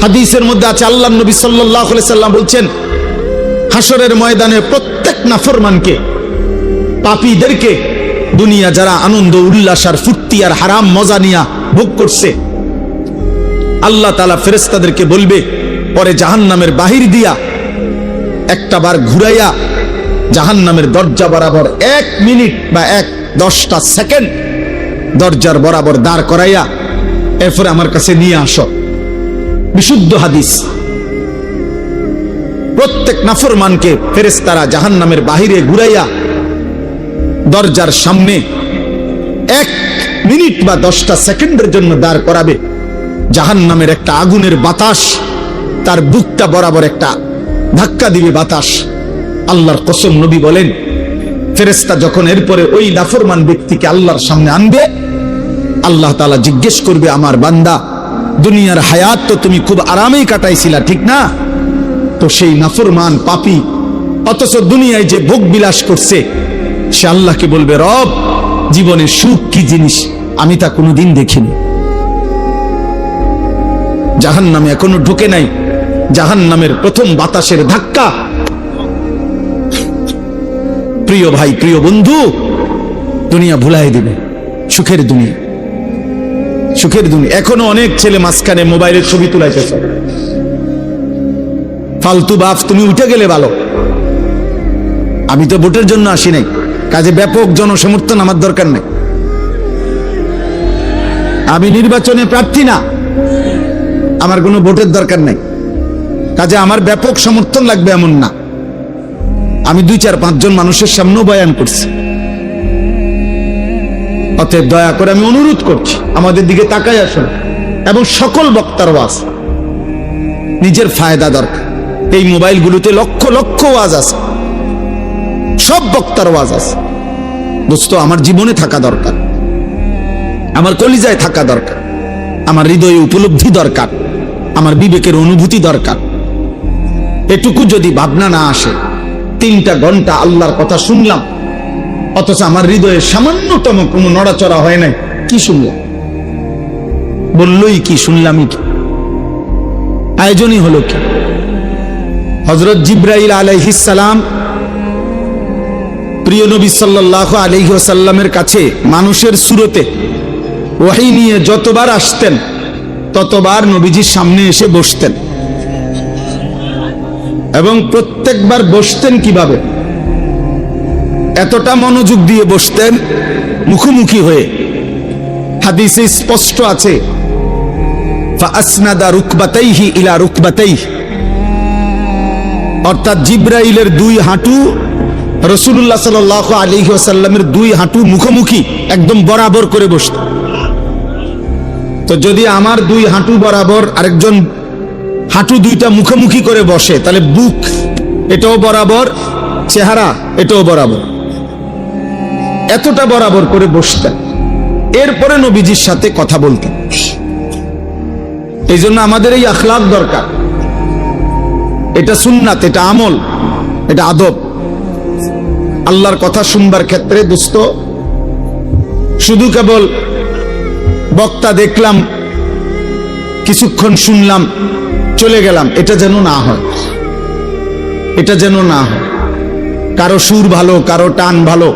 হাদিসের মধ্যে আছে, আল্লাহর নবী সাল্লাল্লাহু আলাইহি সাল্লাম বলছেন, হাসরের ময়দানে প্রত্যেক নাফরমানকে, পাপীদেরকে, দুনিয়া যারা আনন্দ উল্লাস আর ফুর্তি আর হারাম মজা নিয়া ভোগ করছে, আল্লাহ তাআলা ফেরেশতাদেরকে বলবে, পরে জাহান্নামের বাহির দিয়া একটা বার ঘুরাইয়া জাহান্নামের দরজা বরাবর 1 মিনিট বা 10টা সেকেন্ড দরজার বরাবর দাঁড় করাইয়া এরপরে আমার কাছে নিয়ে আসো। বিশুদ্ধ হাদিস। প্রত্যেক নাফরমানকে ফেরেশতারা জাহান্নামের বাহিরে ঘুরাইয়া দরজার সামনে 1 মিনিট বা 10টা সেকেন্ডের জন্য দাঁড় করাবে। জাহান্নামের একটা আগুনের বাতাস তার বুকটা বরাবর একটা ধাক্কা দিবে বাতাস। আল্লাহর কসম, নবী বলেন, ফেরেশতা যখন এরপরে ওই নাফরমান ব্যক্তিকে আল্লাহর সামনে আনবে, আল্লাহ তাআলা জিজ্ঞেস করবে, আমার বান্দা, দুনিয়ার হায়াত তো তুমি খুব আরামেই কাটাইছিলা, ঠিক না? তো সেই নাফরমান পাপী অথচ দুনিয়ায় যে ভোগ বিলাস করছে, সে আল্লাহকে বলবে, রব, জীবনের সুখ কি জিনিস আমি তা কোনোদিন দেখিনি। জাহান্নামে এখনো ঢোকে নাই, জাহান্নামের প্রথম বাতাসের ধাক্কা। প্রিয় ভাই, প্রিয় বন্ধু, দুনিয়া ভুলাই দিবে, সুখের দুনিয়া, সুখের দুনিয়া। এখনো অনেক ছেলে মাঝখানে মোবাইলের ছবি তুলাইতেছে। ফালতু বাপ, তুমি উঠে গেলে ভালো। আমি তো ভোটের জন্য আসি নাই, কাজে ব্যাপক জনসমর্থন আমার দরকার নেই। আমি নির্বাচনে প্রার্থী না, আমার কোনো ভোটের দরকার নেই, কাজে আমার ব্যাপক সমর্থন লাগবে এমন না। আমি 2-4-5 জন মানুষের সামনেও বয়ান করছি। অতএব দয়া করে আমি অনুরোধ করছি, আমাদের দিকে তাকাই আসুন। এবং সকল বক্তার ওয়াজ, নিজের ফায়দা দরকার। এই মোবাইলগুলোতে লক্ষ লক্ষ ওয়াজ আছে, সব বক্তার ওয়াজ আছে। দোস্ত, আমার জীবনে থাকা দরকার, আমার কলিজায় থাকা দরকার, আমার হৃদয়ে উপলব্ধি দরকার, আমার বিবেকের অনুভূতি দরকার। এটুকু যদি ভাবনা না আসে, 3টা ঘন্টা আল্লাহর কথা শুনলাম, অথচ আমার হৃদয়ে সামান্যতম কোনো নড়াচড়া হয় নাই, কি শুনলাম? বললই কি, শুনলামই কি? আয়োজনই হলো কি? হযরত জিবরাইল আলাইহিস সালাম প্রিয় নবী সাল্লাল্লাহু আলাইহি ওয়াসাল্লামের কাছে মানুষের সুরতে ওহী নিয়ে যতবার আসতেন, ততবার নবীজির সামনে এসে বসতেন। এবং প্রত্যেকবার বসতেন কিভাবে? এতটা মনোযোগ দিয়ে বসতেন, মুখোমুখি হয়ে। হাদিসে স্পষ্ট আছে, ফাআসনাদা রুকবাতাইহি ইলা রুকবাতাইহি, অর্থাৎ জিবরাইলের 2 হাঁটু রাসূলুল্লাহ সাল্লাল্লাহু আলাইহি ওয়াসাল্লামের 2 হাঁটু মুখোমুখি একদম বরাবর করে বসতেন। তো যদি আমার 2 হাঁটু বরাবর আরেকজন হাঁটু 2টা মুখোমুখি করে বসে, তাহলে বুক এটাও বরাবর, চেহারা এটাও বরাবর, এতটা বরাবর করে বসতেন। এরপরে নবীজির সাথে কথা বলতেন। এই জন্য আমাদের এই আখলাক দরকার। এটা সুন্নাত, এটা আমল, এটা আদব। আল্লাহর কথা শুনবার ক্ষেত্রে দোস্ত, শুধু কেবল বক্তা দেখলাম, কিছুক্ষণ শুনলাম, চলে গেলাম, এটা যেন না হয়। এটা যেন না হয়। কারো সুর ভালো, কারো টান ভালো,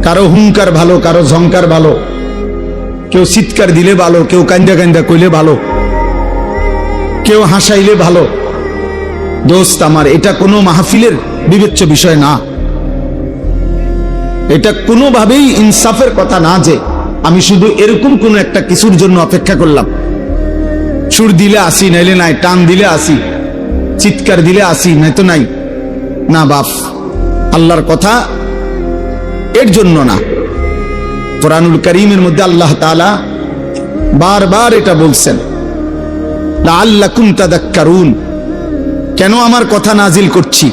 কারো হুঙ্কার ভালো, কারো ঝংকার ভালো, কেউ চিৎকার দিলে ভালো, কেউ কান্দা কান্দা কইলে ভালো, কেউ হাসাইলে ভালো। দোস্ত আমার, এটা কোনো মাহফিলের বিবেচ্য বিষয় না। এটা কোনোভাবেই ইনসাফের কথা না যে আমি শুধু এরকম কোনো একটা কিছুর জন্য অপেক্ষা করলাম, সুর দিলে আসি, নাইলে নাই, টান দিলে আসি, চিৎকার দিলে আসি, নাই তো নাই। না বাপ, আল্লাহর কথা এর জন্য না। কোরআনুল কারীমের মধ্যে আল্লাহ তাআলা বারবার এটা বলছেন, লাআল্লাকুম তাযাক্কারুন। কেন আমার কথা নাজিল করছি?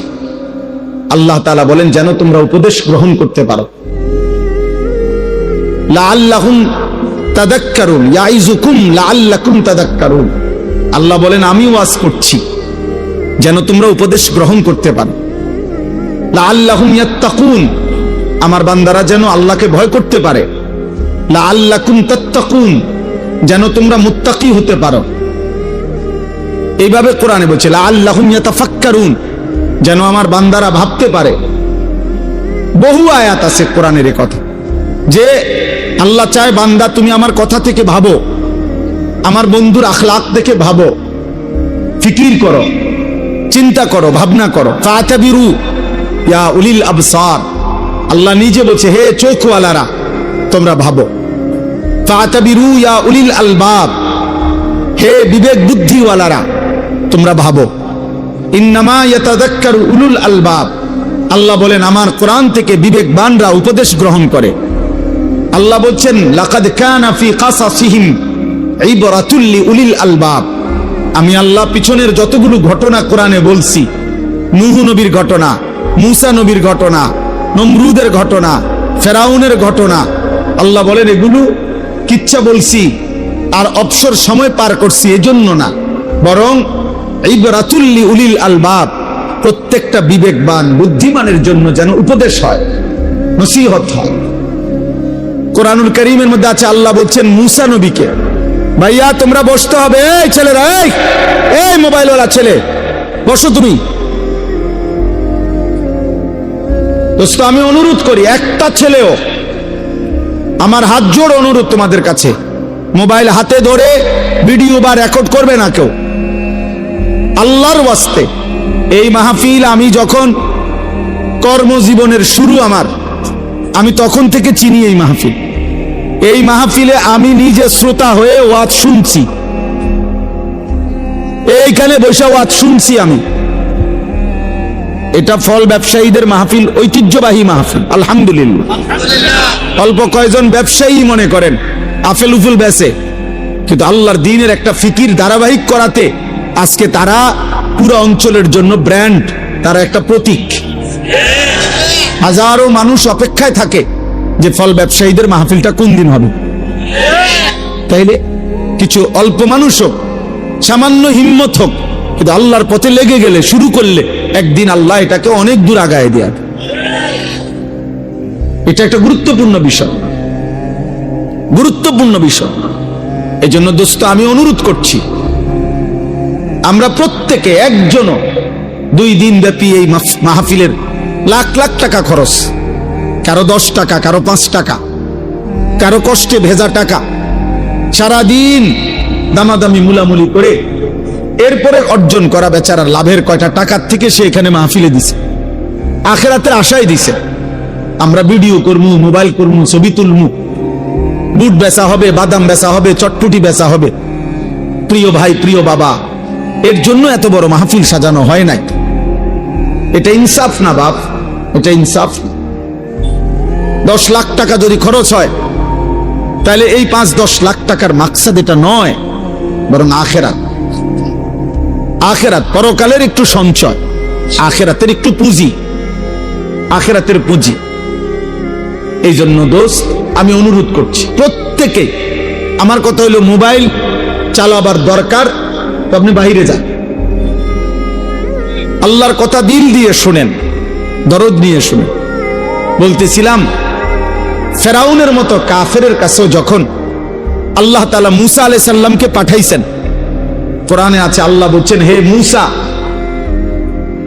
আল্লাহ তাআলা বলেন, যেন তোমরা উপদেশ গ্রহণ করতে পারো। লাআল্লাহুম তাযাক্কারুন, ইয়াইযুকুম লাআল্লাকুম তাযাক্কারুন। আল্লাহ বলেন, আমি ওয়াজ করছি যেন তোমরা উপদেশ গ্রহণ করতে পারো। লাআল্লাহুম ইয়াত্তাকুন, আমার বান্দারা যেন আল্লাহকে ভয় করতে পারে। লাআল্লাকুম তাত্তাকুন, যেন তোমরা মুত্তাকি হতে পারো। এইভাবে কোরআনে বলছে লাআল্লাহুম ইয়াতাফাক্কারুন, যেন আমার বান্দারা ভাবতে পারে। বহু আয়াত আছে কোরআনের এই কথা, যে আল্লাহ চায় বান্দা তুমি আমার কথা থেকে ভাবো, আমার বন্ধুর আখলাক দেখে ভাবো, ফিকির করো, চিন্তা করো, ভাবনা করো। ফাতাবিরু ইয়া উলিল আবসার, আল্লাহ নিজে বলছে হে চোখওয়ালারা তোমরা ভাবো। ফাতাবিরু ইয়া উলিল আলবাব, হে বিবেক বুদ্ধিওয়ালারা তোমরা ভাবো। ইন্নামা ইয়াতাযাক্কারু উলুল আলবাব, আল্লাহ বলেন আমার কোরআন থেকে বিবেকবানরা উপদেশ গ্রহণ করে। আল্লাহ বলছেন লাকাদ কানা ফি কাসাসিহিম ইবরাতুল লিউলিল আলবাব, আমি আল্লাহ পিছনের যতগুলো ঘটনা কোরআনে বলছি, নূহ নবীর ঘটনা, মূসা নবীর ঘটনা, নমরুদের ঘটনা, ফেরাউনের ঘটনা, আল্লাহ বলেন এগুলো কিচ্ছা বলছি আর অবসর সময় পার করছি এজন্য না, বরং ইবরাতুল লিউলিল আলবাব, প্রত্যেকটা বিবেকবান বুদ্ধিমানের জন্য যেন উপদেশ হয়, নসিহত হয়। কোরআনুল কারীমের মধ্যে আছে আল্লাহ বলছেন মূসা নবীকে, ভাইয়া তোমরা বসতে হবে, এই ছেলেরা, এই মোবাইলওয়ালা ছেলে বসো তুমি। দোস্ত আমি অনুরোধ করি, একটা ছেলেও, আমার হাত জোড় অনুরোধ তোমাদের কাছে, মোবাইল হাতে ধরে ভিডিও বা রেকর্ড করবে না কেউ, আল্লাহর ওয়াস্তে। এই মাহফিল আমি যখন কর্মজীবনের শুরু আমার, আমি তখন থেকে চিনি এই মাহফিল। এই মাহফিলে আমি নিজে শ্রোতা হয়ে ওয়াজ শুনছি, এইখানে বসে ওয়াজ শুনছি আমি। এটা ফল ব্যবসায়ীদের মাহফিল, ঐতিহ্যবাহী মাহফিল, আলহামদুলিল্লাহ। অল্প কয়জন ব্যবসায়ী মনে করেন আফেল উফুল বেচে, কিন্তু আল্লাহর দ্বীনের একটা ফিকির ধারাবাহিক করাতে আজকে তারা পুরো অঞ্চলের জন্য ব্র্যান্ড, তারা একটা প্রতীক। হাজারো মানুষ অপেক্ষায় থাকে যে ফল ব্যবসায়ীদের মাহফিলটা কোন দিন হবে। তাইলে কিছু অল্প মানুষ হোক, সামান্য হিম্মত হোক, কিন্তু আল্লাহর পথে লেগে গেলে, শুরু করলে একদিন আল্লাহ এটাকে অনেক দূর আগায় দেয়া। এটা একটা গুরুত্বপূর্ণ বিষয়, গুরুত্বপূর্ণ বিষয়। এই জন্য দোস্ত আমি অনুরোধ করছি, আমরা প্রত্যেকে একজনও 2 দিন ব্যাপী এই মাহফিলের লাখ লাখ টাকা খরচ, কারো 10 টাকা, কারো 5 টাকা, কারো কষ্টে ভেজা টাকা, সারাদিন দামাদামি মুলামুলি করে এরপরে অর্জন করা বেচারার লাভের কয়টা টাকার থেকে সে এখানে মাহফিলে দিছে, আখিরাতের আশায় দিছে। আমরা ভিডিও করবো, মোবাইল করবো, ছবি তুলবো, বুট বেচা হবে, বাদাম বেচা হবে, চটপুটি বেচা হবে। প্রিয় ভাই, প্রিয় বাবা, এর জন্য এত বড় মাহফিল সাজানো হয় নাই। এটা ইনসাফ না বাপ, এটা ইনসাফ। 10 লাখ টাকা যদি খরচ হয়, তাহলে এই 5-10 লাখ টাকার মাকসাদ এটা নয়, বরং আখেরাত। আখেরাত, পরকালের একটু সঞ্চয়, আখেরাতের একটু পুঁজি, আখেরাতের পুঁজি। এই জন্য দোস্ত আমি অনুরোধ করছি প্রত্যেকে, আমার কথা হলো মোবাইল চালাবার দরকার তো আপনি বাইরে যান, আল্লাহর কথা দিল দিয়ে শুনেন, দরদ নিয়ে শুনেন। বলতেছিলাম ফেরাউনের মতো কাফেরের কাছেও যখন আল্লাহ তাআলা মূসা আলাইহিস সালামকে পাঠাইছেন, কোরআনে আছে আল্লাহ বলছেন হে মূসা,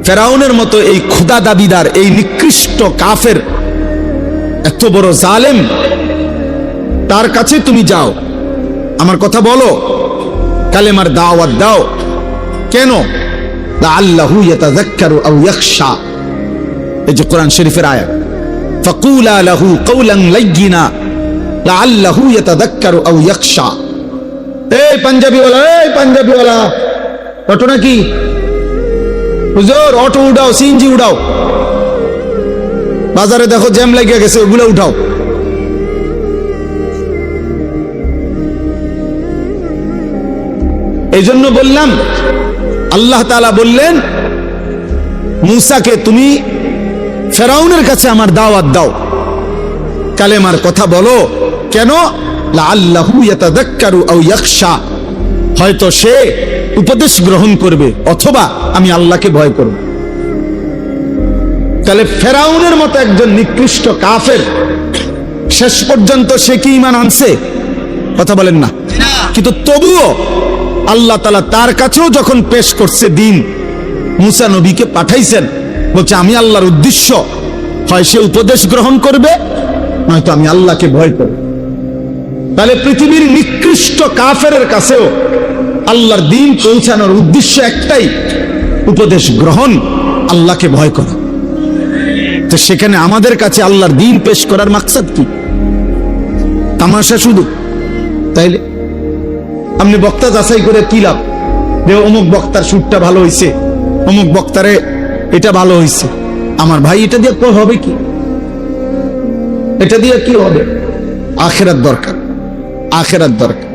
ফেরাউনের মতো এই খোদা দাবিদার, এই নিকৃষ্ট কাফের, এত বড় জালেম, তার কাছে তুমি যাও, আমার কথা বলো, কালেমার দাওয়াত দাও। কেন? লাআল্লাহু ইয়াতাযাক্কারু আও ইয়াখশা, এই যে কোরআন শরীফের আয়াত, ফাকুলা লাহু কাওলান লাইয়িনা লাআল্লাহু ইয়াতাযাক্কারু আও ইয়াখশা। এই পাঞ্জাবিওয়ালা, এই পাঞ্জাবিওয়ালা, ঘটনা কি? হুজুর অটো উঠাও, সিএনজি উঠাও, বাজারে দেখো জ্যাম লাগিয়ে গেছে, ওগুলো উঠাও। এই জন্য বললাম, আল্লাহ তাআলা বললেন মূসাকে তুমি ফেরাউনের কাছে আমার দাওয়াত দাও, কালেমার কথা বলো। কেন? লাআল্লাহু ইয়াতাযাক্কারু আও ইয়াখশা, হয়তো সে উপদেশ গ্রহণ করবে অথবা আমি আল্লাহকে ভয় করব। তাহলে ফেরাউনের মতো একজন নিকৃষ্ট কাফের শেষ পর্যন্ত সে কি ঈমান আনছে? কথা বলেন না। কিন্তু তবুও আল্লাহ তাআলা তার কাছেও যখন পেশ করছে দিন, মুসা নবীকে পাঠাইছেন, বলছে আমি আল্লাহর উদ্দেশ্য, হয় সে উপদেশ গ্রহণ করবে, নয়তো আমি আল্লাহকে ভয় করব। তাহলে পৃথিবীর নিকৃষ্ট কাফেরের কাছেও আল্লাহর দিন পৌঁছানোর উদ্দেশ্য একটাই, উপদেশ গ্রহণ, আল্লাহকে ভয় করা। তো সেখানে আমাদের কাছে আল্লাহর দিন পেশ করার মাকসাদ কি? তামাশা শুধু? তাইলে আপনি বক্তা যাচাই করে কি লাভ? যে অমুক বক্তার সুরটা ভালো হইছে, অমুক বক্তারে এটা ভালো হইছে। আমার ভাই, এটা দিয়ে হবে কি? এটা দিয়ে কি হবে? আখিরাত দরকার, আখিরাত দরকার,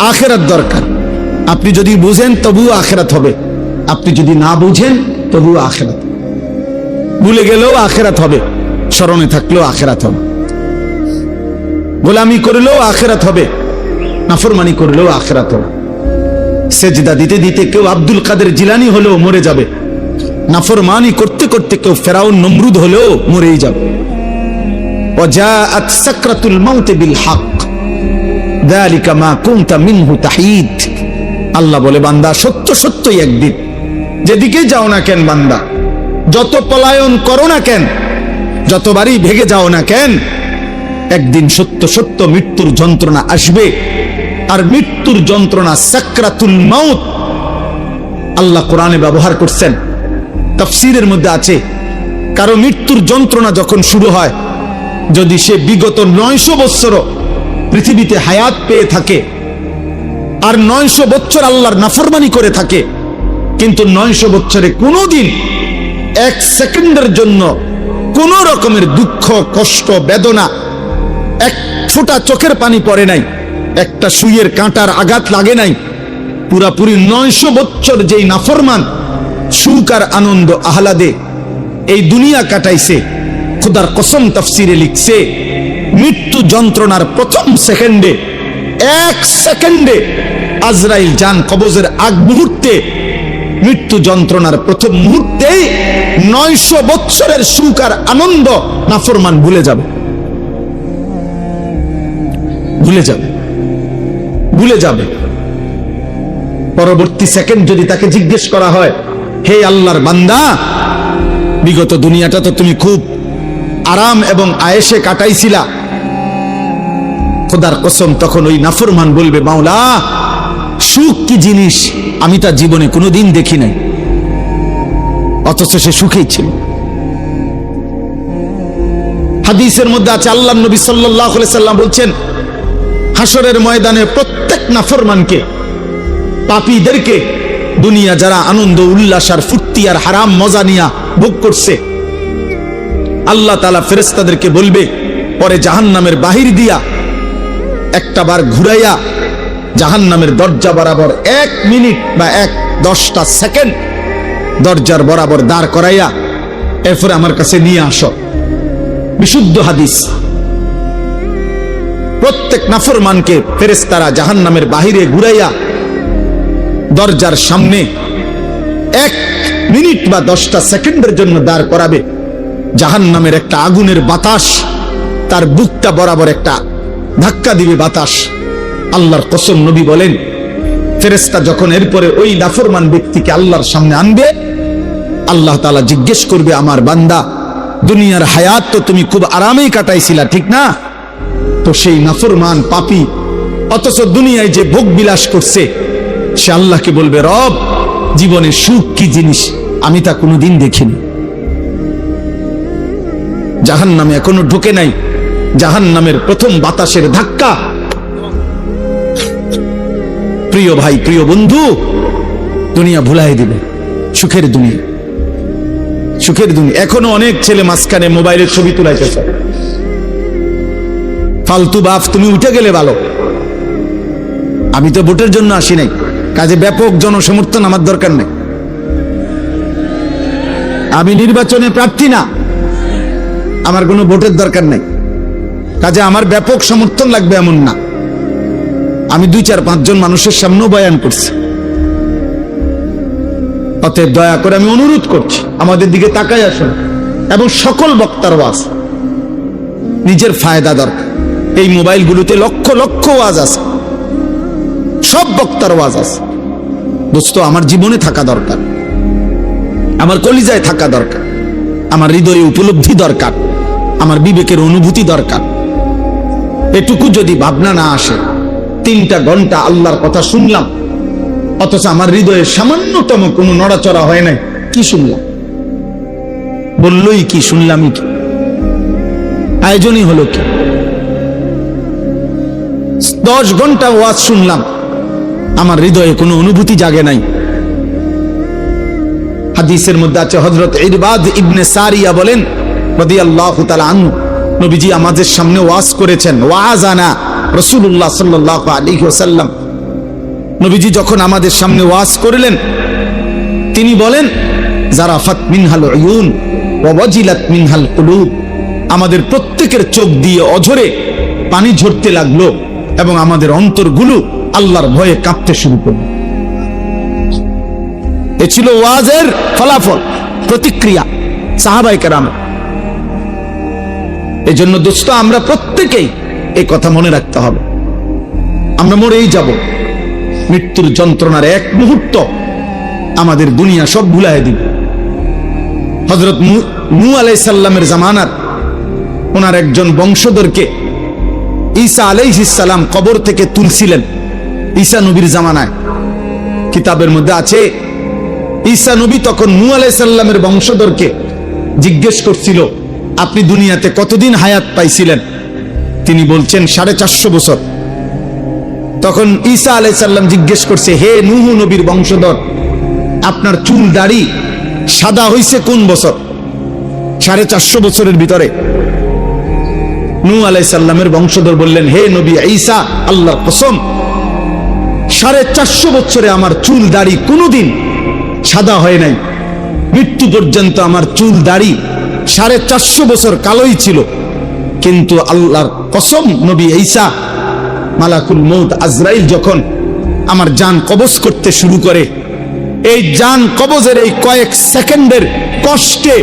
আখিরাত দরকার। আপনি যদি বুঝেন তবুও আখিরাত হবে, আপনি যদি না বুঝেন তবুও আখিরাত। ভুলে গেলেও আখিরাত হবে, স্মরণে থাকলেও আখিরাত হবে। গোলামি করলেও আখিরাত হবে, নাফরমানি করলেও আখিরাত হবে। সেজদা দিতে দিতে কেউ আব্দুল কাদের জিলানী হলেও মরে যাবে, নাফরমানি করতে করতে কেউ ফেরাউন নমরুদ হলেও মরেই যাবে। ওয়াজাআত সাকরাতুল মাউত বিল হক যালিকা মা কুনতা মিনহু তাহিদ। আল্লাহ বলে, বান্দা সত্য সত্যই একদিন, যেদিকে যাও না কেন বান্দা, যত পলায়ন করো না কেন, যতবারই ভেগে যাও না কেন, একদিন সত্য সত্য মৃত্যুর যন্ত্রণা আসবে। আর মৃত্যুর যন্ত্রণা সাকরাতুল মাউত আল্লাহ কোরআনে ব্যবহার করছেন, তাফসীরের মধ্যে আছে, কারো মৃত্যুর যন্ত্রণা যখন শুরু হয়, যদি সে বিগত 900 বছর পৃথিবীতে হায়াত পেয়ে থাকে আর 900 বছর আল্লাহর নাফরমানি করে থাকে, কিন্তু 900 বছরে কোনোদিন 1 সেকেন্ডের জন্য কোন রকমের দুঃখ, কষ্ট, বেদনা, এক ফোঁটা চোখের পানি পড়ে নাই, একটা সুইয়ের কাঁটার আঘাত লাগে নাই, পুরাপুরি 900 বছর যেই নাফরমান সুখ আর আনন্দ আহ্লাদে এই দুনিয়া কাটাইছে, খোদার কসম তাফসীরে লিখছে, মৃত্যু যন্ত্রণার প্রথম সেকেন্ডে, 1 সেকেন্ডে আজরাইল জান কবজের আগ মুহূর্তে, মৃত্যু যন্ত্রণার প্রথম মুহূর্তেই 900 বছরের সুখ আর আনন্দ নাফরমান ভুলে যাবে, ভুলে যাবে, ভুলে যাবে। পরবর্তী সেকেন্ড যদি তাকে জিজ্ঞেস করা হয়, হে আল্লাহর বান্দা, বিগত দুনিয়াটা তো তুমি খুব আরাম এবং আয়েশে কাটাইছিলা, খোদার কসম তখন ওই নাফরমান বলবে, মাওলা সুখ কি জিনিস আমি তার জীবনে কোনোদিন দেখি নাই, অথচ সে সুখেই ছিল। হাদিসের মধ্যে আছে, আল্লাহর নবী সাল্লাল্লাহু আলাইহি সাল্লাম বলছেন, হাসরের ময়দানে প্রত্যেক নাফরমানকে, পাপীদেরকে, দুনিয়া যারা আনন্দ উল্লাস আর ফুর্তি আর হারাম মজা নিয়া ভোগ করছে, আল্লাহ তাআলা ফেরেশতাদেরকে বলবে, পরে জাহান্নামের বাহির দিয়া একটা বার ঘুরাইয়া জাহান্নামের দরজা বরাবর 1 মিনিট বা 10টা সেকেন্ড দরজার বরাবর দাঁড় করাইয়া এরপরে আমার কাছে নিয়ে আসো। বিশুদ্ধ হাদিস। প্রত্যেক নাফরমানকে ফেরেশতারা জাহান্নামের বাহিরে ঘুরাইয়া দরজার সামনে 1 মিনিট বা 10টা সেকেন্ডের জন্য দাঁড় করাবে। জাহান্নামের একটা আগুনের বাতাস তার বুকটা বরাবর একটা ধাক্কা দিবে বাতাস। আল্লাহর কসম, নবী বলেন, ফেরেশতা যখন এরপরে ওই নাফরমান ব্যক্তিকে আল্লাহর সামনে আনবে, আল্লাহ তাআলা জিজ্ঞেস করবে, আমার বান্দা, দুনিয়ার হায়াত তো তুমি খুব আরামেই কাটাইছিলা, ঠিক না? তো সেই নাফরমান পাপী অথচ দুনিয়ায় যে ভোগ বিলাস করছে, সে আল্লাহকে বলবে, রব, জীবনে সুখ কি জিনিস আমি তা কোনোদিন দেখিনি। জাহান্নামে এখনো ঢুকে নাই, জাহান্নামের প্রথম বাতাসের ধাক্কা। প্রিয় ভাই, প্রিয় বন্ধু, দুনিয়া ভুলাই দিবে, সুখের দুনিয়া, সুখের দুনিয়া। এখনো অনেক ছেলে মাঝখানে মোবাইলের ছবি তুলাইতেছে, ফালতু বাপ, তুমি উঠে গেলে ভালো। আমি তো ভোটের জন্য আসি নাই, কাজে ব্যাপক জনসমর্থন আমার দরকার নেই। আমি নির্বাচনে প্রার্থী না, আমার কোনো ভোটের দরকার নেই, কাজে আমার ব্যাপক সমর্থন লাগবে এমন না। আমি 2-4-5 জন মানুষের সামনেও বয়ান করছি। অতএব দয়া করে আমি অনুরোধ করছি, আমাদের দিকে তাকাই আসুন, এবং সকল বক্তার ওয়াজ নিজের ফায়দা দরকার। এই মোবাইলগুলোতে লক্ষ লক্ষ ওয়াজ আছে, সব বক্তার ওয়াজ আছে। দোস্ত, আমার জীবনে থাকা দরকার, আমার কলিজায় থাকা দরকার, আমার হৃদয়ে উপলব্ধি দরকার, আমার বিবেকের অনুভূতি দরকার। এটুকু যদি ভাবনা না আসে, 3টা ঘন্টা আল্লাহর কথা শুনলাম, অথচ আমার হৃদয়ে সামান্যতম কোনো নড়াচড়া হয় নাই, কি শুনলাম? বললই কি, শুনলামই কি? আয়োজনই হলো কি? 10 ঘন্টা ওয়াজ শুনলাম, আমার হৃদয়ে কোনো অনুভূতি জাগে নাই। হাদিসের মধ্যে আছে, হযরত ইরবাদ ইবনে সারিয়া বলেন রাদিয়াল্লাহু তাআলা আনহু, নবীজি আমাদের সামনে ওয়াজ করেছেন। ওয়াজানা রাসূলুল্লাহ সাল্লাল্লাহু আলাইহি ওয়াসাল্লাম, নবীজি যখন আমাদের সামনে ওয়াজ করলেন, তিনি বলেন, জারাফাত মিনহাল উয়ুন ওয়া ওয়াজিলাত মিনহাল কুলুব, আমাদের প্রত্যেকের চোখ দিয়ে অঝরে পানি ঝরতে লাগলো এবং আমাদের অন্তরগুলো আল্লাহর ভয়ে কাঁপতে শুরু করলো। এ ছিল ওয়াজের ফলাফল, প্রতিক্রিয়া সাহাবায়ে কেরাম। এজন্য দোস্ত, আমরা প্রত্যেকেই এই কথা মনে রাখতে হবে, আমরা মরেই যাব। মৃত্যুর যন্ত্রণার এক মুহূর্ত আমাদের দুনিয়া সব ভুলায় দিবে। হযরত নূহ আলাইহিস সালামের জামানার ওনার একজন বংশধরকে ঈসা আলাইহিস সালাম কবর থেকে তুলছিলেন। ঈসা নবীর জামানায় কিতাবের মধ্যে আছে, ঈসা নবী তখন নূহ আলাইহিস সালামের বংশধরকে জিজ্ঞেস করছিল, আপনি দুনিয়াতে কতদিন হায়াত পাইছিলেন? তিনি বলছেন 450 বছর। তখন ঈসা আলাইহিস সালাম জিজ্ঞেস করছে, হে নূহ নবীর বংশধর, আপনার চুল দাড়ি সাদা হইছে কোন বছর? 450 বছরের ভিতরে। নূহ আলাইহিস সালামের বংশধর বললেন, হে নবী ঈসা, আল্লাহর কসম, 450 বছরে আমার চুল দাড়ি কোনোদিন সাদা হয় নাই। মৃত্যু পর্যন্ত আমার চুল দাড়ি 450 বছর কালোই ছিল। কিন্তু আল্লাহর কসম নবী ঈসা, মালাকুল মউত আজরাইল যখন আমার জান কবজ করতে শুরু করে, এই জান কবজের এই কয়েক সেকেন্ডের কষ্টে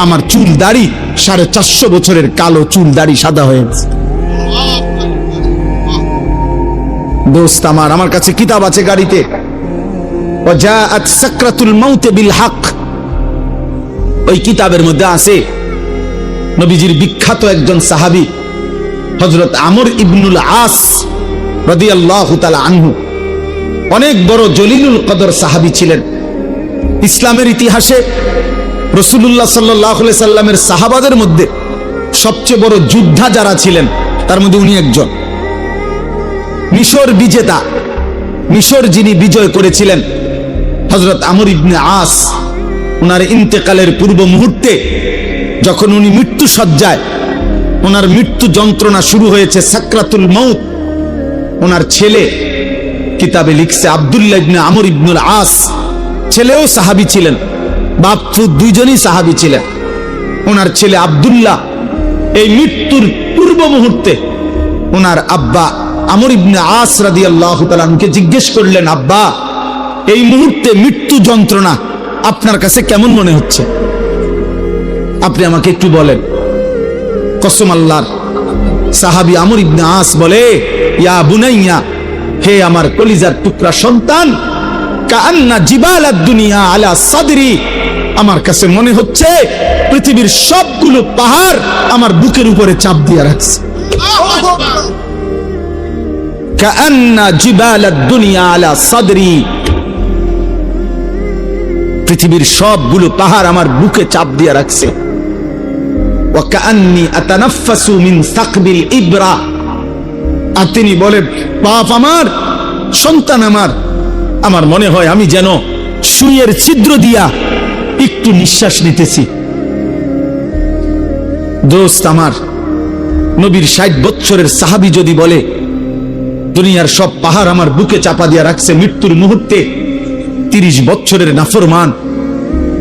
আমার চুল দাড়ি 450 বছরের কালো চুল দাড়ি সাদা হয়ে গেছে। দোস্ত আমার কাছে কিতাব আছে গাড়িতে, ওয়াজাআত সাকরাতুল মাউত বিল হক। ওই কিতাবের মধ্যে আছে নবীজির বিখ্যাত একজন সাহাবী হযরত আমর ইবনুল আস রাদিয়াল্লাহু তাআলা আনহু, অনেক বড় জলিলুল কদর সাহাবী ছিলেন। ইসলামের ইতিহাসে রাসূলুল্লাহ সাল্লাল্লাহু আলাইহি সাল্লামের সাহাবাদের মধ্যে সবচেয়ে বড় যোদ্ধা যারা ছিলেন, তার মধ্যে উনি একজন। মিশর বিজেতা, মিশর যিনি বিজয় করেছিলেন, হযরত আমর ইবনে আস, ওনার ইন্তেকালের পূর্ব মুহূর্তে যখন উনি মৃত্যু সজ্জায়, ওনার মৃত্যু যন্ত্রণা শুরু হয়েছে, সাকরাতুল মউত, ওনার ছেলে কিতাবে লিখছে, আব্দুল্লাহ ইবনে আমর ইবনুল আস, ছেলেও সাহাবী ছিলেন, বাপ পুত দুইজনই সাহাবী ছিলেন। ওনার ছেলে আব্দুল্লাহ এই মৃত্যুর পূর্ব মুহূর্তে ওনার আব্বা আমর ইবনে আস রাদিয়াল্লাহু তাআলা আনহুকে জিজ্ঞেস করলেন, আব্বা, এই মুহূর্তে মৃত্যু যন্ত্রণা আপনার কাছে কেমন মনে হচ্ছে? আপনি আমাকে একটু বলেন। কসম আল্লাহর, সাহাবী আমর ইবনে আস বলে, ইয়া বুনাইয়া, হে আমার কলিজার টুকরা সন্তান, কাআন্না জিবালাদ দুনিয়া আলা সাদরি, আমার কাছে মনে হচ্ছে পৃথিবীর সবগুলো পাহাড় আমার বুকের উপরে চাপ দিয়ে রাখছে। কাআন্না জিবালাদ দুনিয়া আলা সাদরি, পৃথিবীর সবগুলো পাহাড় আমার বুকে চাপ দিয়ে রাখছে। ওয়া কাআন্নি আতানাফাসু মিন সাকবিল ইবরা, আর তিনি বলেন, বাপ আমার, সন্তান আমার, আমার মনে হয় আমি যেন সুইয়ের ছিদ্র দিয়া একটু নিঃশ্বাস নিতেছি। দোস্ত আমার, নবীর 60 বছরের সাহাবী যদি বলে দুনিয়ার সব পাহাড় আমার বুকে চাপা দিয়া রাখছে মৃত্যুর মুহূর্তে, 30 বছরের নাফরমান,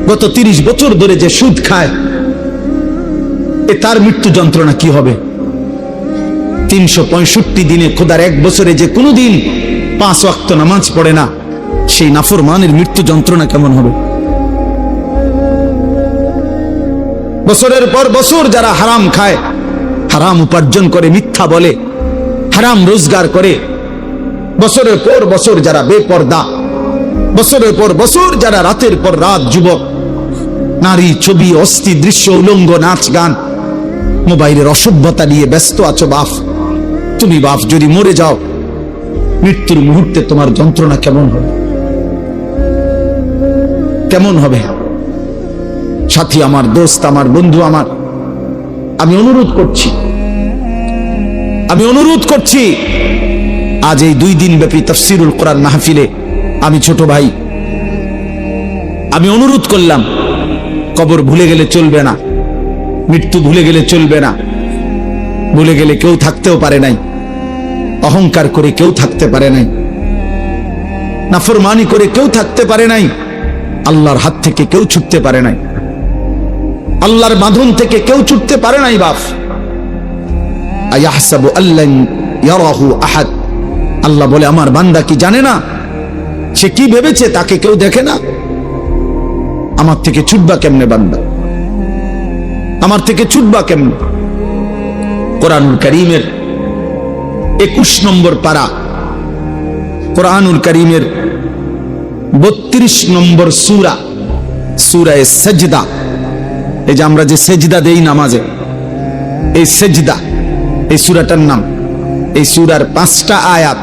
গত 30 বছর ধরে যে সুদ খায়, তার মৃত্যু যন্ত্রণা কি হবে? 365 দিনে, খোদার 1 বছরে যে কোনোদিন 5 ওয়াক্ত নামাজ পড়ে না, সেই নাফরমানের মৃত্যু যন্ত্রণা কেমন হবে? বছরের পর বছর যারা হারাম খায়, হারাম উপার্জন করে, মিথ্যা বলে, হারাম রোজগার করে, বছরের পর বছর যারা বেপর্দা, বছরের পর বছর যারা রাতের পর রাত যুবক, নারী, ছবি, অস্থি দৃশ্য, উলঙ্গ নাচ গান, মোবাইলের অসভ্যতা নিয়ে ব্যস্ত আছো বাপ। তুমি বাপ যদি মরে যাও, মৃত্যুর মুহূর্তে তোমার যন্ত্রণা কেমন হবে? কেমন হবে? সাথী আমার, দোস্ত আমার, বন্ধু আমার, আমি অনুরোধ করছি আজ এই 2 দিন ব্যাপী তাফসীরুল কোরআন মাহফিলে আমি ছোট ভাই, আমি অনুরোধ করলাম, কবর ভুলে গেলে চলবে না, মৃত্যু ভুলে গেলে চলবে না। ভুলে গেলে কেউ থাকতেও পারে নাই, অহংকার করে কেউ থাকতে পারে নাই, নাফরমানি করে কেউ থাকতে পারে নাই, আল্লাহর হাত থেকে কেউ ছুটতে পারে নাই, আল্লাহর বাঁধন থেকে কেউ ছুটতে পারে নাই বাপ। আয়াহসাবু আল্লান ইয়ারাহু আহাদ, আল্লাহ বলে আমার বান্দা কি জানে না? সে কি ভেবেছে তাকে কেউ দেখে না? আমার থেকে ছুটবা কেমনে বান্দা? আমার থেকে ছুটবা কেমনে? কোরআনুল কারীমের 21 নম্বর পারা, কোরআনুল কারীমের 32 নম্বর সূরা, সূরা সাজদা। এই যে আমরা যে সেজদা দেই নামাজে, এই সেজদা, এই সূরাটার নাম। এই সূরার 5টা আয়াত,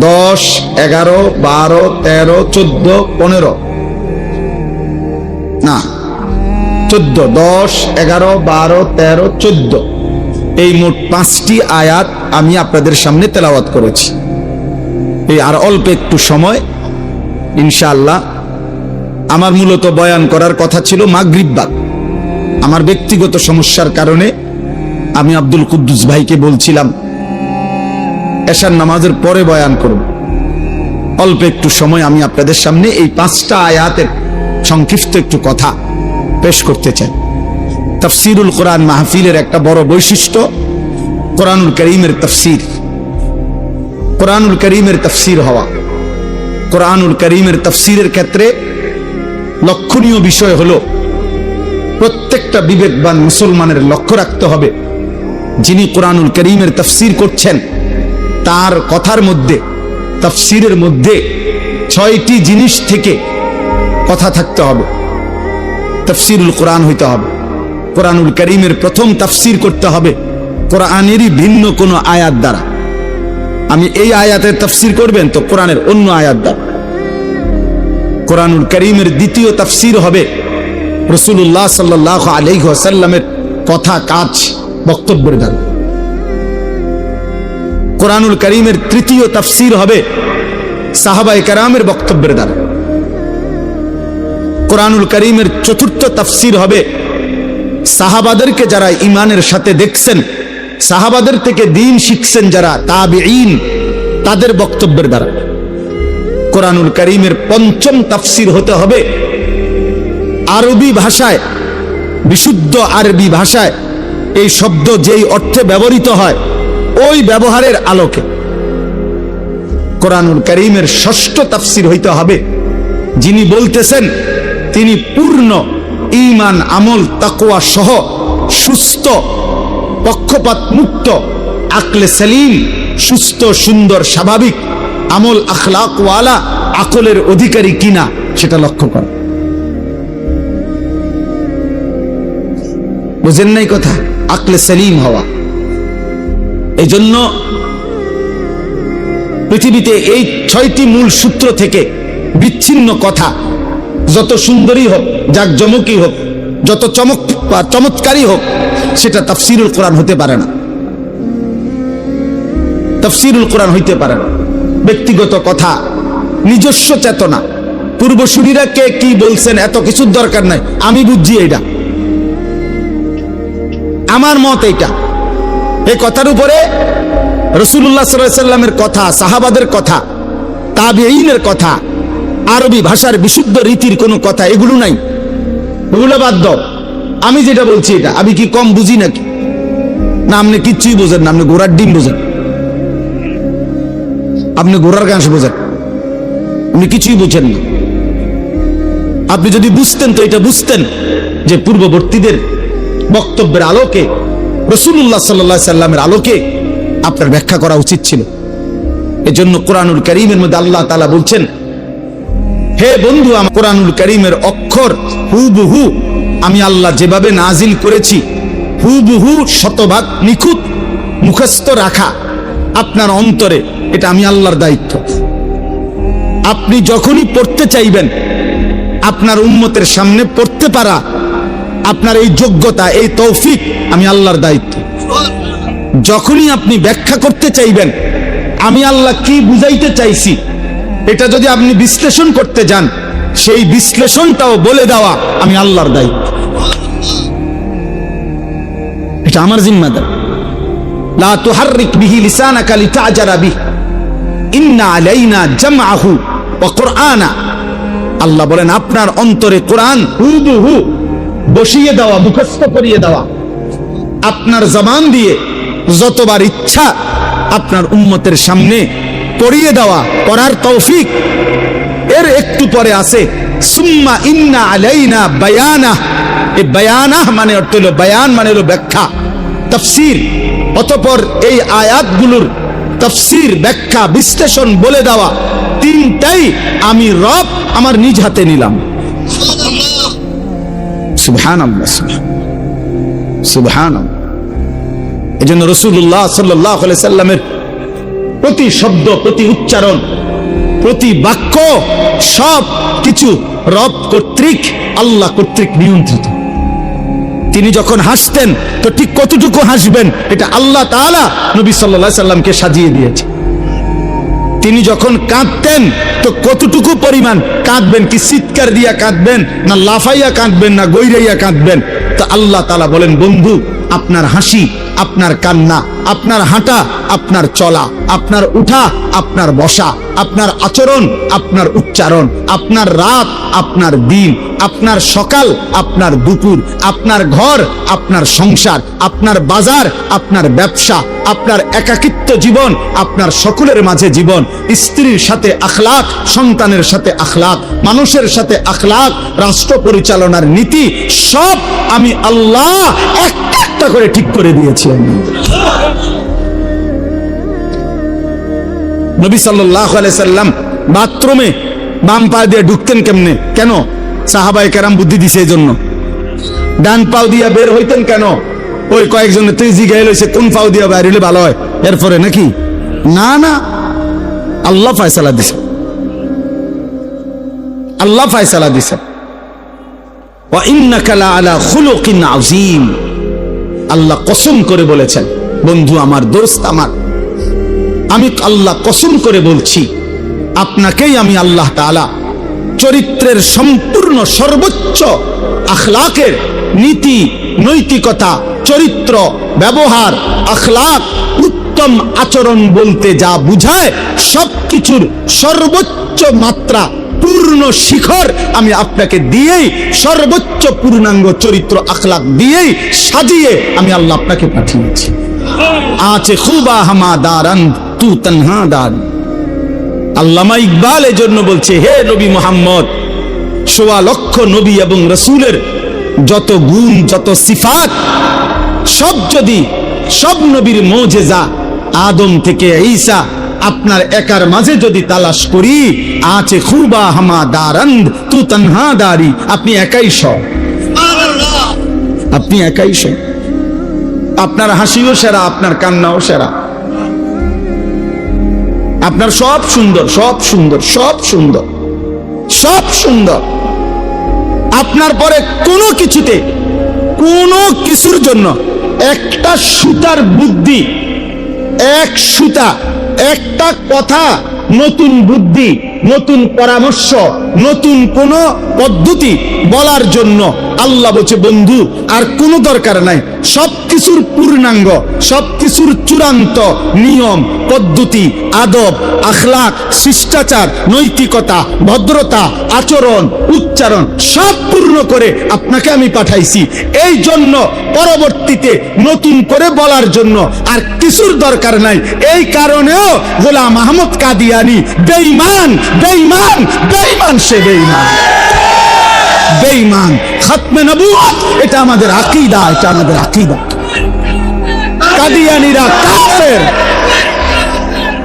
10, 11, 12, 13, 14, 15, না 14, 10, 11, 12, 13, 14, এই মোট 5টি আয়াত আমি আপনাদের সামনে তেলাওয়াত করেছি। এই আর অল্প একটু সময় ইনশাআল্লাহ। আমার মূলত বয়ান করার কথা ছিল মাগরিব বাদ। আমার ব্যক্তিগত সমস্যার কারণে আমি আব্দুল কুদ্দুস ভাইকে বলছিলাম এশার নামাজের পরে বয়ান করব। অল্প একটু সময় আমি আপনাদের সামনে এই 5টা আয়াতের সংক্ষিপ্ত একটু কথা পেশ করতে চাই। তাফসীরুল কোরআন মাহফিলের একটা বড় বৈশিষ্ট্য কোরআনুল কারীমের তাফসীর, কোরআনুল কারীমের তাফসীর হওয়া। কোরআনুল কারীমের তাফসীরের ক্ষেত্রে লক্ষণীয় বিষয় হলো প্রত্যেকটা বিবেকবান মুসলমানের লক্ষ্য রাখতে হবে, যিনি কোরআনুল কারীমের তাফসীর করছেন তার কথার মধ্যে, তাফসীরের মধ্যে 6টি জিনিস থেকে কথা থাকতে হবে। তাফসীরুল কোরআন হইতে হবে, কোরআনুল কারীমের প্রথম তাফসীর করতে হবে কোরআনেরই ভিন্ন কোনো আয়াত দ্বারা। আমি এই আয়াতের তাফসীর করবেন তো কোরআনের অন্য আয়াত দ্বারা। কোরআনুল কারীমের দ্বিতীয় তাফসীর হবে রাসূলুল্লাহ সাল্লাল্লাহু আলাইহি ওয়াসাল্লামের কথা, কাজ, বক্তব্যের দ্বারা। কোরআনুল কারীমের তৃতীয় তাফসীর হবে সাহাবায়ে কেরামের বক্তব্যের দ্বারা। কোরআনুল কারীমের চতুর্থ তাফসীর হবে সাহাবাদেরকে যারা ঈমানের সাথে দেখছেন, সাহাবাদের থেকে দ্বীন শিখছেন যারা তাবিঈন, তাদের বক্তব্যের দ্বারা। কোরআনুল কারীমের পঞ্চম তাফসীর হতে হবে আরবি ভাষায়, বিশুদ্ধ আরবি ভাষায় এই শব্দ যেই অর্থে ব্যবহৃত হয় ওই ব্যবহারের আলোকে। কোরআনুল কারীমের ষষ্ঠ তাফসীর হইতে হবে যিনি বলতেছেন তিনি পূর্ণ ঈমান, আমল, তাকওয়া সহ সুস্থ, পক্ষপাত মুক্ত, আকলে সেলিম, সুস্থ, সুন্দর, স্বাভাবিক, আমল আখলাক ওয়ালা আকলের অধিকারী কিনা সেটা লক্ষ্য কর। বুঝেন নাই কথা? আকলে সেলিম হওয়া। এই জন্য পৃথিবীতে এই 6টি মূল সূত্র থেকে বিচ্ছিন্ন কথা যত সুন্দরী হোক, জাকজমকই হোক, যত চমৎকারী হোক, সেটা তাফসীরুল কোরআন হতে পারে না। তাফসীরুল কোরআন হইতে পারে না। ব্যক্তিগত কথা, নিজস্ব চেতনা, পূর্বসূরীরা কে কি বলছেন এত কিছুর দরকার নাই। আমি বুঝছি এটা, আমার মত এইটা। এই কথার উপরে রাসূলুল্লাহ সাল্লাল্লাহু আলাইহি ওয়াসাল্লামের কথা, সাহাবাদের কথা, তাবিঈনের কথা, আরবি ভাষার বিশুদ্ধ রীতির কোনো কথা এগুলো নাই, এগুলো বাদ দাও। আমি যেটা বলছি এটা, আমি কি কম বুঝি নাকি? না, আপনি কিচ্ছুই বোঝেন না, আপনি ঘোড়ার ডিম বোঝেন, আপনি ঘোড়ার ঘাস বোঝেন, আপনি কিছুই বুঝেন না। আপনি যদি বুঝতেন তো এটা বুঝতেন যে পূর্ববর্তীদের বক্তব্যের আলোকে, রাসূলুল্লাহ সাল্লাল্লাহু আলাইহি সাল্লামের আলোকে আপনার ব্যাখ্যা করা উচিত ছিল। এজন্য কোরআনুল কারীমের মধ্যে আল্লাহ তাআলা বলছেন, হে বন্ধু, আমার কোরআনুল কারীমের অক্ষর হুবহু আমি আল্লাহ যেভাবে নাজিল করেছি হুবহু শতভাগ নিখুঁত মুখস্থ রাখা আপনার অন্তরে, এটা আমি আল্লাহর দায়িত্ব। আপনি যখনই পড়তে চাইবেন, আপনার উম্মতের সামনে পড়তে পারা, আপনার এই যোগ্যতা, এই তৌফিক আমি আল্লাহর দায়িত্ব। যখনই আপনি ব্যাখ্যা করতে চাইবেন, আমি আল্লাহ কি বুঝাইতে চাইছি, এটা যদি আপনি বিশ্লেষণ করতে যান, সেই বিশ্লেষণটাও বলে দেওয়া আমি আল্লাহর দায়িত্ব। এটা আমার জিম্মাদার। লা তুহাররিক বিহি লিসানাকা লিতা'জারা বিহি ইন্না আলাইনা জামআহু ওয়া কুরআনা। আল্লাহ বলেন, আপনার অন্তরে কোরআন হুবহু বসিয়ে দেওয়া, মুখস্থ করিয়ে দেওয়া, আপনার জবান দিয়ে যতবার ইচ্ছা আপনার উম্মতের সামনে পড়িয়ে দেওয়া, পড়ার তৌফিক। এর একটু পরে আছে সুম্মা ইন্না আলাইনা বায়ানা। এই বায়ানা মানে অর্থ হলো, বায়ান মানে হলো ব্যাখ্যা, তাফসীর। অতঃপর এই আয়াতগুলোর তাফসীর, ব্যাখ্যা, বিশ্লেষণ বলে দেওয়া, তিনটাই আমি রব আমার নিজ হাতে নিলাম। সুবহানাল্লাহ, সুবহানাল্লাহ। এজন্য রাসূলুল্লাহ সাল্লাল্লাহু আলাইহি সাল্লামের প্রতি শব্দ, প্রতি উচ্চারণ, প্রতি বাক্য সব কিছু রব কর্তৃক, আল্লাহ কর্তৃক নিয়ন্ত্রিত। তিনি যখন হাসতেন তো ঠিক কতটুকু হাসবেন এটা আল্লাহ তাআলা নবী সাল্লাল্লাহু আলাইহি সাল্লামকে সাজিয়ে দিয়েছে। তিনি যখন কাঁদতেন তো কতটুকু পরিমাণ কাঁদবেন, কি চিৎকার দিয়া কাঁদবেন, না লাফাইয়া কাঁদবেন, না গৈরাইয়া কাঁদবেন, তো আল্লাহ তাআলা বলেন, বন্ধু, আপনার হাসি, আপনার কান্না, আপনার হাঁটা, আপনার চলা, আপনার উঠা, আপনার বসা, আপনার আচরণ, আপনার উচ্চারণ, আপনার রাত, আপনার দিন, আপনার সকাল, আপনার দুপুর, আপনার ঘর, আপনার সংসার, আপনার বাজার, আপনার ব্যবসা, আপনার একাকিত্ব জীবন, আপনার সকলের মাঝে জীবন, স্ত্রীর সাথে আখলাক, সন্তানের সাথে আখলাক, মানুষের সাথে আখলাক, রাষ্ট্র পরিচালনার নীতি, সব আমি আল্লাহ একটা একটা করে ঠিক করে দিয়েছি। নবী সাল্লাল্লাহু আলাইহি সাল্লাম বাথরুমে বাম পা দিয়ে ঢুকতেন কেমনে? কেন? সাহাবায়ে কেরাম বুদ্ধি দিছে এই জন্য। ডান পাও দিয়া বের হইতেন কেন? ওই কয়েকজনের তুই জিগাইল হইছে কোন পাও দিয়া বের হইলে ভালো হয় এরপরে নাকি? না না, আল্লাহ ফয়সালা দিছে, আল্লাহ ফয়সালা দিছে। ওয়া ইন্নাকা লা আলা খুলুকিন আযীম। আল্লাহ কসম করে বলেছেন, বন্ধু আমার, দোস্ত আমার, আমি আল্লাহ কসম করে বলছি, আপনাকেই আমি আল্লাহ তাআলা চরিত্রের সম্পূর্ণ সর্বোচ্চ আখলাকের নীতি, নৈতিকতা, চরিত্র, ব্যবহার, আখলাক, উত্তম আচরণ বলতে যা বুঝায় সবকিছুর সর্বোচ্চ মাত্রা, পূর্ণ শিখর আমি আপনাকে দিয়েই, সর্বোচ্চ পূর্ণাঙ্গ চরিত্র আখলাক দিয়েই সাজিয়ে আমি আল্লাহ আপনাকে পাঠিয়েছি। আছে খুবা হামা দারান তু তনহা দার। আল্লামা ইকবাল এর জন্য বলছে, হে নবী মুহাম্মদ, ১৬ লক্ষ নবী এবং রাসূলের যত গুণ, যত সিফাত, সব যদি সব নবীর মুজিজা আদম থেকে ঈসা আপনার একার মাঝে যদি তালাশ করি, আছে খুবা হামা দারান তু তনহা দারি, আপনি একাই সব, আপনি একাই সব। আপনার হাসিও সেরা, আপনার কান্নাও সেরা, আপনার সব সুন্দর, সব সুন্দর, সব সুন্দর, সব সুন্দর। আপনার পরে কোনো কিছুতে, কোনো কিছুর জন্য একটা সুতার বুদ্ধি, এক সুতা, একটা কথা, নতুন বুদ্ধি, নতুন পরামর্শ, নতুন কোন পদ্ধতি বলার জন্য আল্লাহ বলছে, বন্ধু আর কোনো দরকার নাই, সবকিছুর পূর্ণাঙ্গ, সবকিছুর চূড়ান্ত নিয়ম, পদ্ধতি, আদব, আখলাক, শিষ্টাচার, নৈতিকতা, ভদ্রতা, আচরণ, উচ্চারণ সব পূর্ণ করে আপনাকে আমি পাঠাইছি। এই জন্য পরবর্তীতে নতুন করে বলার জন্য আর কিছুর দরকার নাই। এই কারণেও গোলাম আহমদ কাদিয়ানী বেঈমান, বেঈমান, বেঈমান, সে বেঈমান, বেঈমান। খতমে নবুয়ত এটা আমাদের আকীদা, এটা আমাদের আকীদা। কাদিয়ানীরা কাফের,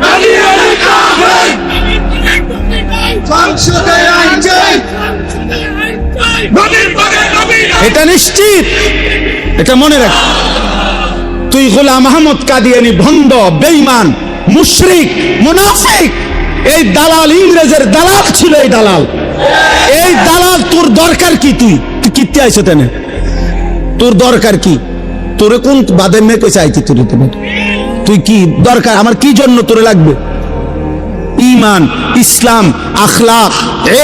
কাদিয়ানী এটা নিশ্চিত, এটা মনে রাখ। তুই গোলাম আহমদ কাদিয়ানী ভণ্ড, বেঈমান, মুশরিক, মুনাফিক, এই দালাল, ইংরেজের দালাল ছিল এই দালাল। এই দালাল তোর দরকার কি? তুই কিত্তে আইছো তেনে? তোর দরকার কি? তোরে কোন বাদে মেয়ে কইছে আইতি? তুই কি দরকার? আমার কি জন্য তোরে লাগবে? ঈমান, ইসলাম, আখলাক,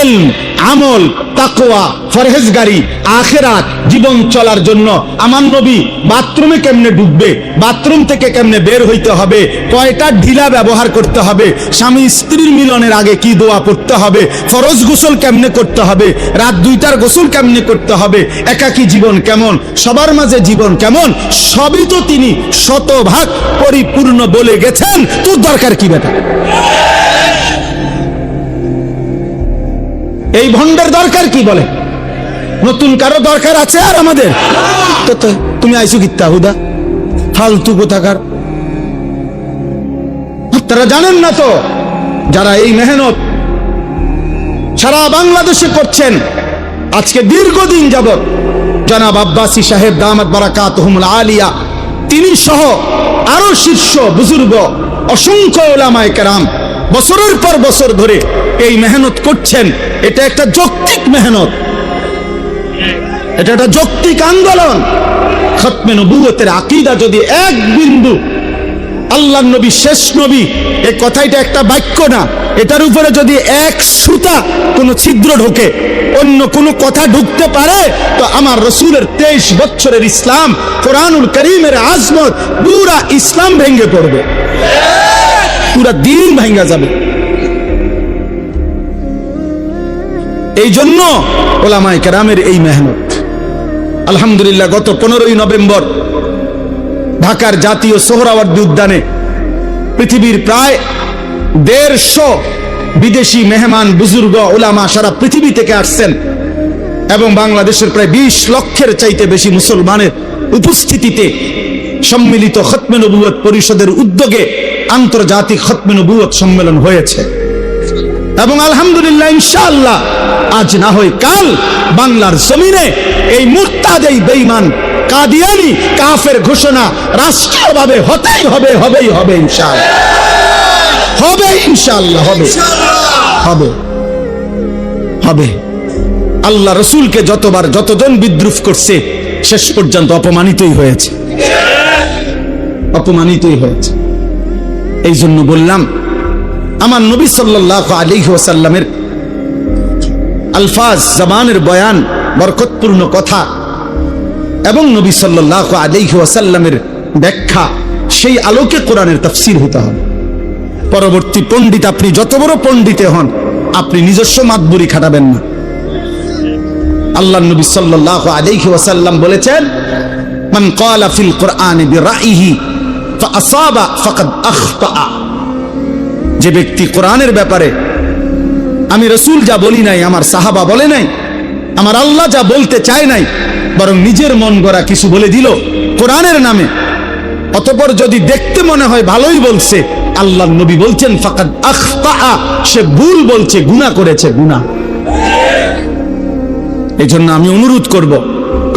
ইলম, আমল, তাকওয়া, ফরহেজগারি, আখিরাত, জীবন চলার জন্য আমার নবী বাথরুমে কেমনে ঢুকবে, বাথরুম থেকে কেমনে বের হইতে হবে, কয়টা ঢিলা ব্যবহার করতে হবে, স্বামী স্ত্রীর মিলনের আগে কি দোয়া পড়তে হবে, ফরজ গোসল কেমনে করতে হবে, রাত 2টার গোসল কেমনে করতে হবে, একাকী জীবন কেমন, সবার মাঝে জীবন কেমন, সবই তো তিনি শতভাগ পরিপূর্ণ বলে গেছেন। তোর দরকার কি বেটা? এই ভণ্ডের দরকার কি বলে? নতুন কারো দরকার আছে আর আমাদের? তো তুমি আইসু কিত্তা হুদা ফালতু কোথাকার। আপনারা জানেন না তো, যারা এই মেহনত সারা বাংলাদেশে করছেন আজকে দীর্ঘদিন যাবত, জনাব আব্বাসী সাহেব দামাত বারাকাতুহুমুল আলিয়া, তিনি সহ আরো শীর্ষ বুজুর্গ অসংখ্য উলামায়ে কেরাম বছরের পর বছর ধরে এই মেহনত করছেন। এটা একটা যৌক্তিক মেহনত, এটা একটা যৌক্তিক আন্দোলন। খতমে নবুয়তের আকীদা যদি এক বিন্দু, আল্লাহর নবী শেষ নবী, এই কথাটা একটা বাক্য না, এটার উপরে যদি এক সুতা কোনো ছিদ্র ঢোকে, অন্য কোনো কথা ঢুকতে পারে, তো আমার রাসূলের 23 বছরের ইসলাম, কোরআনুল কারীমের আজমত, পুরা ইসলাম ভেঙে পড়বে, পুরা দিন ভেঙে যাবে। এই জন্য ওলামায়ে কেরামের এই মেহনত। আলহামদুলিল্লাহ, গত 15ই নভেম্বর ঢাকার জাতীয় সোহরাওয়ার্দী উদ্যানে পৃথিবীর প্রায় 150 বিদেশি মেহমান, বুজুর্গ, উলামা সারা পৃথিবী থেকে আসছেন এবং বাংলাদেশের প্রায় 20 লক্ষের চাইতে বেশি মুসলমানের উপস্থিতিতে সম্মিলিত খতমে নবুয়ত পরিষদের উদ্যোগে আন্তর্জাতিক খতমে নবুয়ত সম্মেলন হয়েছে। এবং আলহামদুলিল্লাহ, ইনশাআল্লাহ আজ না হয় কাল বাংলার জমিনে এই মুরতাদ, এই বেঈমান কাদিয়ানী কাফের ঘোষণা রাষ্ট্রীয়ভাবে হতেই হবে, হবেই হবে, ইনশাআল্লাহ হবে, ইনশাআল্লাহ হবে, হবে, হবে। আল্লাহ রসুলকে যতবার যতজন বিদ্রুপ করছে, শেষ পর্যন্ত অপমানিতই হয়েছে, অপমানিতই হয়েছে। এই জন্য বললাম, আমার নবী সাল্লাল্লাহু আলাইহি ওয়াসাল্লামের আলফাজ, জবানের বয়ান, বরকতপূর্ণ কথা এবং নবী সাল্লাল্লাহু আলাইহি ওয়াসাল্লামের ব্যাখ্যা, সেই আলোকে কোরআনের তাফসীর হতে হবে। পরবর্তী পণ্ডিত, আপনি যত বড় পণ্ডিতে হন, আপনি নিজস্ব মাতবুরি খাটাবেন না। আল্লাহর নবী সাল্লাল্লাহু আলাইহি ওয়াসাল্লাম বলেছেন, মান ক্বালা ফিল কুরআনি বিরাইহি ফাআসাবা ফাকাদ আখতা। যে ব্যক্তি কোরআনের ব্যাপারে আমি রাসূল যা বলি নাই, আমার সাহাবা বলে নাই, আমার আল্লাহ যা বলতে চায় নাই, বরং নিজের মন গড়া কিছু বলে দিল কোরআনের নামে, অতঃপর যদি দেখতে মনে হয় ভালোই বলছে, আল্লাহর নবী বলছেন ফাকাদ আখতা, সে ভুল বলছে, গুনাহ করেছে, গুনাহ। এই জন্য আমি অনুরোধ করব,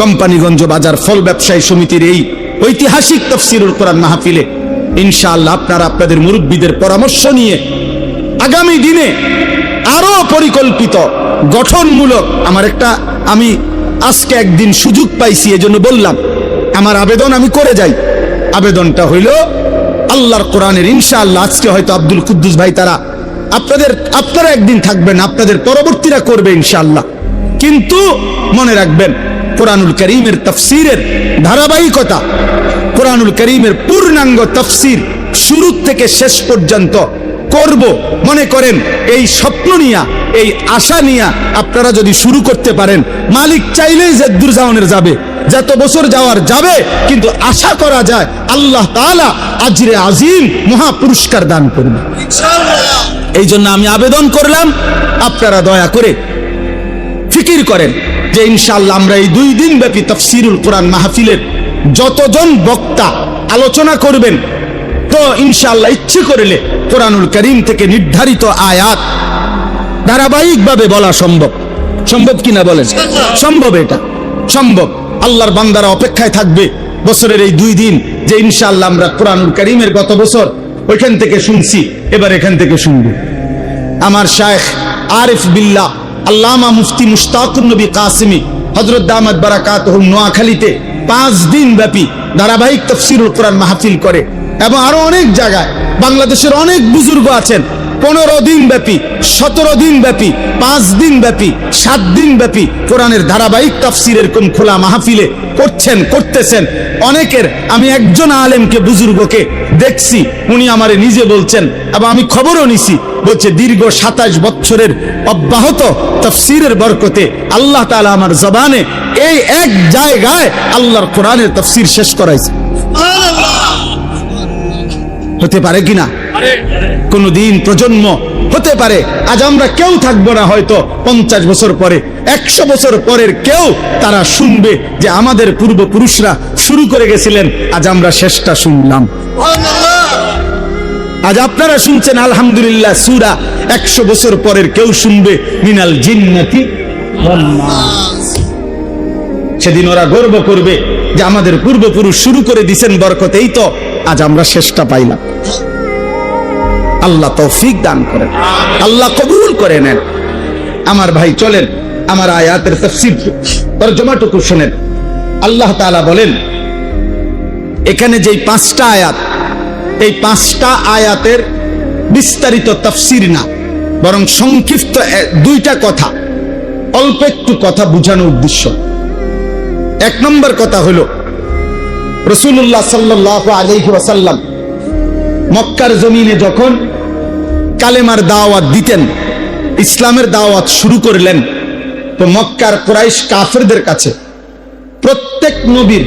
কোম্পানিগঞ্জ বাজার ফল ব্যবসায়ী সমিতির এই ঐতিহাসিক তাফসীরুল কোরআন মাহফিলে ইনশাআল্লাহ আপনারা আপনাদের মুরব্বীদের পরামর্শ নিয়ে আগামী দিনে আরো পরিকল্পিত, গঠনমূলক, আমি আজকে একদিন সুযোগ পাইছি, এজন্য বললাম, আমার আবেদন আমি করে যাই। আবেদনটা হইল আল্লাহর কোরআনের, ইনশাআল্লাহ আজকে হয়তো আব্দুল কুদ্দুস ভাই তারা আপনারা একদিন থাকবেন, আপনাদের পরবর্তীরা করবে ইনশাআল্লাহ। কিন্তু মনে রাখবেন, কোরআনুল কারীমের তাফসীরের ধারাবাহিকতা, কোরআনুল কারীমের পূর্ণাঙ্গ তাফসীর শুরু থেকে শেষ পর্যন্ত করব। মনে করেন এই স্বপ্ন নিয়া, এই আশা নিয়া আপনারা যদি শুরু করতে পারেন, মালিক চাইলেই যে দূর যাওয়ার যাবে, যত বছর যাওয়ার যাবে, কিন্তু আশা করা যায় আল্লাহ তাআলা আজরে আজিম, মহা পুরস্কার দান করবেন ইনশাআল্লাহ। এই জন্য আমি আবেদন করলাম, আপনারা দয়া করে ফিকির করেন যে ইনশাআল্লাহ আমরা এই 2 দিন ব্যাপী তাফসীরুল কোরআন মাহফিলের যতজন বক্তা আলোচনা করবেন, তো ইনশাআল্লাহ ইচ্ছে করলে কোরআনুল কারীম থেকে নির্ধারিত আয়াত ধারাবাহিকভাবে বলা সম্ভব। সম্ভব কিনা বলেন? সম্ভব, এটা সম্ভব। আল্লাহর বান্দারা অপেক্ষায় থাকবে বছরের এই 2 দিন, যে ইনশাআল্লাহ আমরা কোরআনুল কারীমের গত বছর ওইখান থেকে শুনছি, এবার এখান থেকে শুনবো। আমার শায়েখ আরিফ বিল্লাহ আল্লামা মুফতি মুশতাকুর নবী কাসিমি হযরত দামাত বারাকাতুহুম নোয়াখালীতে 5 দিন ব্যাপী ধারাবাহিক তাফসীরুল কোরআন মাহফিল করে, এবং আরো অনেক জায়গায় বাংলাদেশের অনেক বুজুর্গ আছেন 15 দিন ব্যাপী, 17 দিন ব্যাপী, 5 দিন ব্যাপী, 7 দিন ব্যাপী কোরআনের ধারাবাহিক তাফসীর এরকম খোলা মাহফিলে করতেছেন। অনেকের, আমি একজন আলেমকে বুজুর্গকে দেখছি, উনি আমারে নিজে বলছেন এবং আমি খবরও নিছি, বলছে দীর্ঘ 27 বছরের অব্যাহত তাফসীরের বরকতে আল্লাহ তাআলা আমার জবানে এই এক জায়গায় আল্লাহর কোরআনের তাফসীর শেষ করাইছে। হতে পারে কিনা? কোনদিন প্রজন্ম হতে পারে, আজ আমরা কেউ থাকবো না, হয়তো 50 বছর পরে, 100 বছর পরের কেউ, তারা শুনবে যে আমাদের পূর্বপুরুষরা শুরু করে গেছিলেন, আজ আমরা শেষটা শুনলাম। আজ আপনারা শুনছেন আলহামদুলিল্লাহ সূরা, 100 বছর পরের কেউ শুনবে মিনাল জিন্নাতি ওয়ান নাস। সেদিন ওরা গর্ব করবে যে আমাদের পূর্বপুরুষ শুরু করে দিয়েছেন বরকতেই তো আজ আমরা শেষটা পাইলাম। আল্লাহ তৌফিক দান করেন, আল্লাহ কবুল করে নেন। আমার ভাই চলেন আমার আয়াতের তাফসীর তরজমাটুকু শুনেন। আল্লাহ তাআলা বলেন, এখানে যেই 5টা আয়াত, এই 5টা আয়াতের বিস্তারিত তাফসীর না, বরং সংক্ষিপ্ত 2টা কথা, অল্প একটু কথা বোঝানোর উদ্দেশ্য। 1 নম্বর কথা হলো, রাসূলুল্লাহ সাল্লাল্লাহু আলাইহি ওয়াসাল্লাম মক্কার জমিনে যখন কালেমার দাওয়াত দিতেন, ইসলামের দাওয়াত শুরু করলেন, তো মক্কার কুরাইশ কাফেরদের কাছে প্রত্যেক নবীর,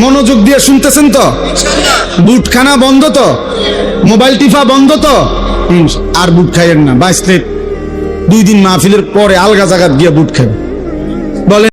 মনোযোগ দিয়ে শুনতেছেন তো? বুটখানা বন্ধ তো? মোবাইল টিফা বন্ধ তো? আর বুট খাইয়েন না, বাঁচলে 2 দিন মাহফিলের পরে আলগা জায়গা গিয়ে বুট খাবেন। বলেন